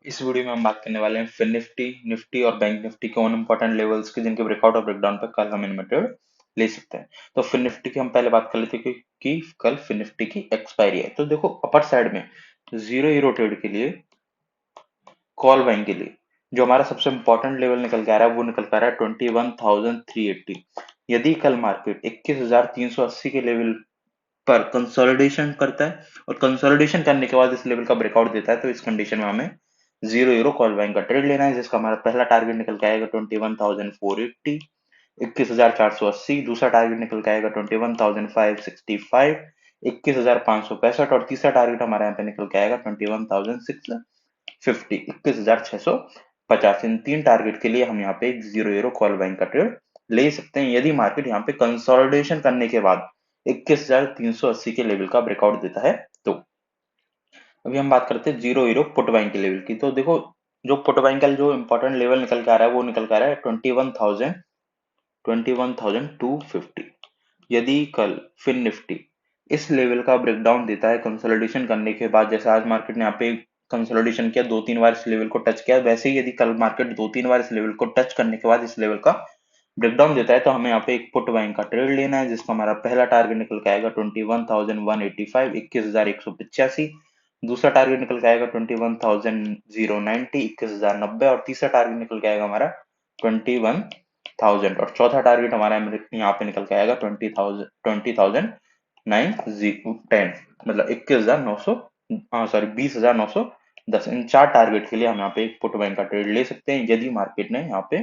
इस वीडियो में हम बात करने वाले हैं फिन निफ्टी, निफ्टी और बैंक निफ्टी के उन इंपॉर्टेंट लेवल्स की जिनके ब्रेकआउट और ब्रेकडाउन पर कल हम इनमें ट्रेड ले सकते हैं। तो फिन निफ्टी की हम पहले बात कर लेते हैं कि कल फिन निफ्टी की एक्सपायरी है। तो देखो अपर साइड में जीरो हीरो ट्रेड के लिए, कॉल बाइंग के लिए जो हमारा सबसे इंपॉर्टेंट लेवल निकल के आ रहा है वो निकल के आ रहा है 21,380। यदि कल मार्केट 21,380 के लेवल पर कंसोलिडेशन करता है और कंसोलिडेशन करने के बाद इस लेवल का ब्रेकआउट देता है, तो इस कंडीशन में हमें जीरो यूरो कॉल बाइंग का ट्रेड लेना है, जिसका हमारा पहला टारगेट निकल के आएगा 21,480, 21,480। दूसरा टारगेट निकल के आएगा 21,565, 21,565। और तीसरा टारगेट हमारे यहाँ पे निकल के आएगा 21,650, 21,650। इन तीन टारगेट के लिए हम यहाँ पे एक जीरो यूरो कॉल बाइंग का ट्रेड ले सकते हैं यदि मार्केट यहाँ पे कंसोलिडेशन करने के बाद 21,380 के लेवल का ब्रेकआउट देता है। तो अभी हम बात करते हैं जीरो हीरो पुट बाइंग के लेवल की। तो देखो जो पुट बाइंग का जो इंपॉर्टेंट लेवल निकल के आ रहा है वो निकल के आ रहा है 21,250। यदि कल फिन निफ्टी इस लेवल का ब्रेकडाउन देता है कंसोलिडेशन करने के बाद, जैसे आज मार्केट ने यहाँ पे कंसोलिडेशन किया, दो तीन बार इस लेवल को टच किया, वैसे ही यदि कल मार्केट दो तीन बार इस लेवल को टच करने के बाद इस लेवल का ब्रेकडाउन देता है, तो हमें यहाँ पे एक पुट बाइंग का ट्रेड लेना है, जिसका हमारा पहला टारगेट निकल के आएगा 21,185, 21,185। दूसरा टारगेट निकल के आएगा 21,090, 21,090। और तीसरा टारगेट निकल के आएगा हमारा 21,000। और चौथा टारगेट हमारा यहाँ पे निकल के आएगा 20,910, मतलब 21,900, सॉरी 20,910। इन चार टारगेट के लिए हम यहाँ पे एक पुट बाइंग का ट्रेड ले सकते हैं यदि मार्केट ने यहाँ पे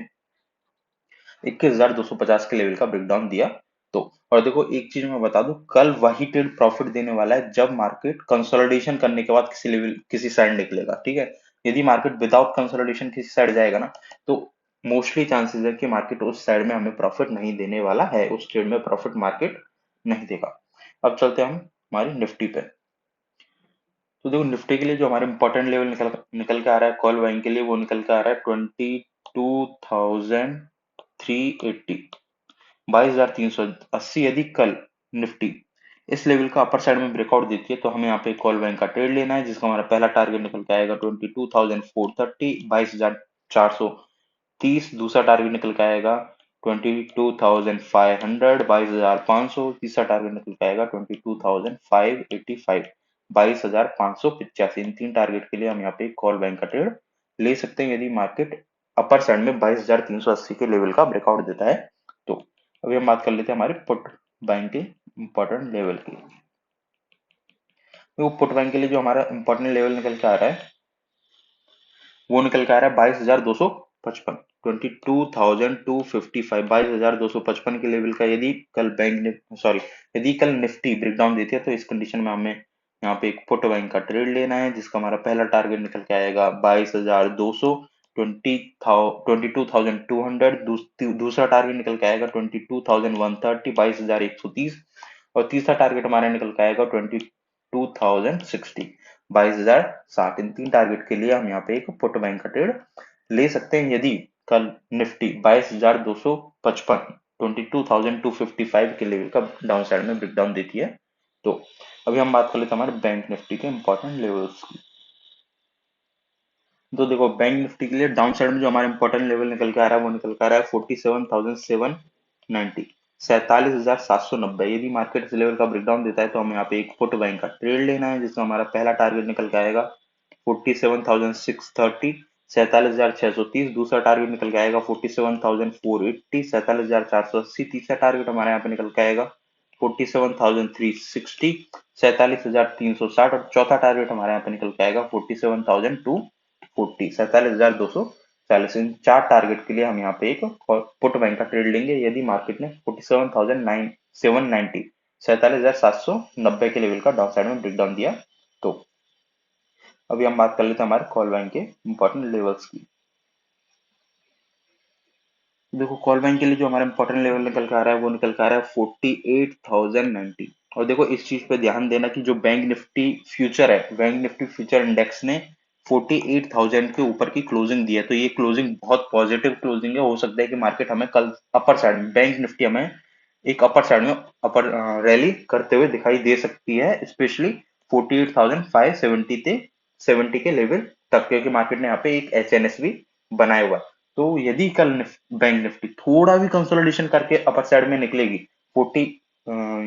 21,250 के लेवल का ब्रेकडाउन दिया तो। और देखो एक चीज मैं बता दूं, कल वही ट्रेड प्रॉफिट देने वाला है जब मार्केट कंसोलिडेशन करने के बाद किसी लेवल किसी साइड निकलेगा, ठीक है। यदि मार्केट विदाउट कंसोलिडेशन किसी साइड जाएगा ना, तो मोस्टली चांसेस है कि मार्केट उस साइड में हमें प्रॉफिट नहीं देने वाला है, उस ट्रेड में प्रॉफिट मार्केट नहीं देगा। अब चलते हैं हम हमारी निफ्टी पे। तो देखो निफ्टी के लिए जो हमारे इंपॉर्टेंट लेवल निकल के आ रहा है कॉल बाइंग के लिए, वो निकल के आ रहा है 22,380, 22,380। यदि कल निफ्टी इस लेवल का अपर साइड में ब्रेकआउट देती है, तो हमें यहाँ पे कॉल बैंक का ट्रेड लेना है, जिसका हमारा पहला टारगेट निकल के आएगा 22,430, 22,430। दूसरा टारगेट निकल के आएगा 22,500, 22,500। तीसरा टारगेट निकल के आएगा 22,585, 22,585। इन तीन टारगेट के लिए हम यहाँ पे कॉल बैंक का ट्रेड ले सकते हैं यदि मार्केट अपर साइड में 22,380 के लेवल का ब्रेकआउट देता है। तो अभी हम बात कर लेते हैं हमारे पुट बाइंग के इंपॉर्टेंट लेवल की। तो पुट बाइंग के लिए जो हमारा इंपॉर्टेंट लेवल निकल के आ रहा है वो निकल के आ रहा है 22,255, 22,255, 22,255 के लेवल का। यदि कल यदि कल निफ्टी ब्रेकडाउन देती है, तो इस कंडीशन में हमें यहाँ पे एक पुट बाइंग का ट्रेड लेना है, जिसका हमारा पहला टारगेट निकल के आएगा 22,200, 22,200। दूसरा टारगेट निकल के आएगा 22,130, 22,130। और तीसरा टारगेट हमारा निकल के आएगा 22,060, 22,060। इन तीन टारगेट के लिए हम यहाँ पे एक पुट बाइंग का ट्रेड ले सकते हैं यदि कल निफ्टी 22,255, 22,255 के लेवल का डाउन साइड में ब्रेकडाउन देती है। तो अभी हम बात कर लेते हैं हमारे बैंक निफ्टी के इंपॉर्टेंट लेवल्स की। तो देखो बैंक निफ्टी के लिए डाउन साइड में जो हमारा इंपॉर्टेंट लेवल निकल के आ रहा है वो निकल के आ रहा है 47,790, 47,790। यदि मार्केट इस लेवल का ब्रेकडाउन देता है, तो हमें यहाँ पे एक पुट बाइंग का ट्रेड लेना है, जिसमें हमारा पहला टारगेट निकल के आएगा 47,630, 47,630। दूसरा टारगेट निकल के आएगा 47,480, 47,480। तीसरा टारगेट हमारे यहाँ पे निकल के आएगा 47,360, 47,360। और चौथा टारगेट हमारे यहाँ पे निकल के आएगा 47,240, 47,240। इन चार टारगेट के लिए हम यहाँ पे एक पुट बैंक का ट्रेड लेंगे यदि मार्केट ने 47,790, 47,790 के लेवल का डाउन साइड में ब्रेकडाउन दिया। तो अभी हम बात कर लेते हैं हमारे कॉल बैंक के इंपॉर्टेंट लेवल्स की। देखो कॉल बैंक के लिए जो हमारा इंपॉर्टेंट लेवल निकल के आ रहा है वो निकल के आ रहा है 48,090। और देखो इस चीज पे ध्यान देना कि जो बैंक निफ्टी फ्यूचर है, बैंक निफ्टी फ्यूचर इंडेक्स ने 48,000 के ऊपर की क्लोजिंग दी है, तो ये क्लोजिंग बहुत पॉजिटिव क्लोजिंग है। हो सकता है कि मार्केट हमें कल अपर साइड में, बैंक निफ्टी हमें एक अपर साइड में अपर रैली करते हुए दिखाई दे सकती है, स्पेशली 48,570 के लेवल तक, क्योंकि मार्केट ने यहाँ पे एक एचएनएसवी बनाया हुआ है। तो यदि कल बैंक निफ्टी थोड़ा भी कंसोलिडेशन करके अपर साइड में निकलेगी 40,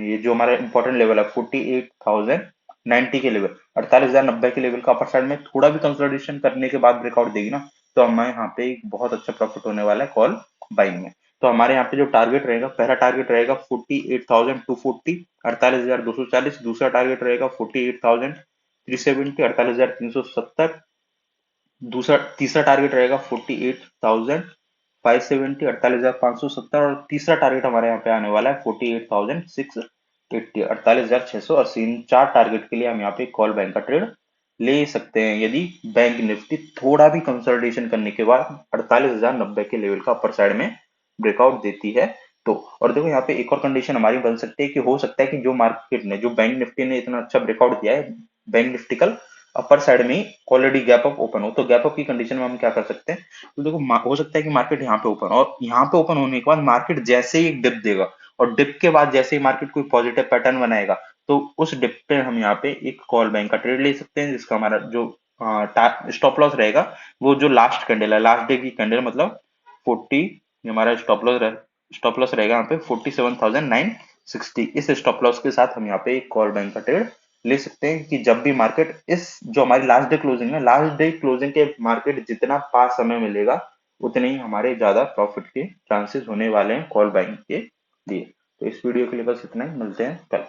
ये जो हमारा इंपॉर्टेंट लेवल है 48,090 के लेवल, 48,090 के लेवल का अपर साइड में थोड़ा भी कंसोलिडेशन करने के बाद ब्रेकआउट देगी ना, तो हमें यहाँ पे एक बहुत अच्छा प्रॉफिट होने वाला है कॉल बाइंग में। तो हमारे यहाँ पे जो टारगेट रहेगा, पहला टारगेट रहेगा 48,240, 48,240। दूसरा टारगेट रहेगा 48,370, 48,370। दूसरा तीसरा टारगेट रहेगा 48,570, 48,570। और तीसरा टारगेट हमारे यहाँ पे आने वाला है 48,680, 48,680। इन चार टारगेट के लिए हम यहाँ पे कॉल बैंक का ट्रेड ले सकते हैं, यदि बैंक निफ्टी थोड़ा भी कंसोलिडेशन करने के बाद 48,090 के लेवल का अपर साइड में ब्रेकआउट देती है तो। और देखो यहाँ पे एक और कंडीशन हमारी बन सकती है कि हो सकता है कि जो मार्केट ने, जो बैंक निफ्टी ने इतना अच्छा ब्रेकआउट दिया है, बैंक निफ्टी कल अपर साइड में ही ऑलरेडी गैप अप ओपन हो। तो गैप अप की कंडीशन में हम क्या कर सकते हैं, तो देखो हो सकता है कि मार्केट यहाँ पे ओपन, और यहाँ पे ओपन होने के बाद मार्केट जैसे ही डिप देगा, और डिप के बाद जैसे ही मार्केट कोई पॉजिटिव पैटर्न बनाएगा, तो उस डिप पे हम यहाँ पे एक कॉल बैंक का ट्रेड ले सकते हैं, जिसका हमारा जो स्टॉप लॉस रहेगा, वो जो लास्ट कैंडल है, लास्ट डे की कैंडल, मतलब 40, हमारा स्टॉप लॉस रहेगा यहाँ पे 47,960। इस स्टॉप लॉस के साथ हम यहाँ पे एक कॉल बैंक का ट्रेड ले सकते हैं कि जब भी मार्केट इस, जो हमारी लास्ट डे क्लोजिंग है, लास्ट डे क्लोजिंग के मार्केट जितना पास समय मिलेगा, उतने ही हमारे ज्यादा प्रॉफिट के चांसेस होने वाले हैं कॉल बाइंग के लिए। तो इस वीडियो के लिए बस इतना ही, मिलते हैं कल।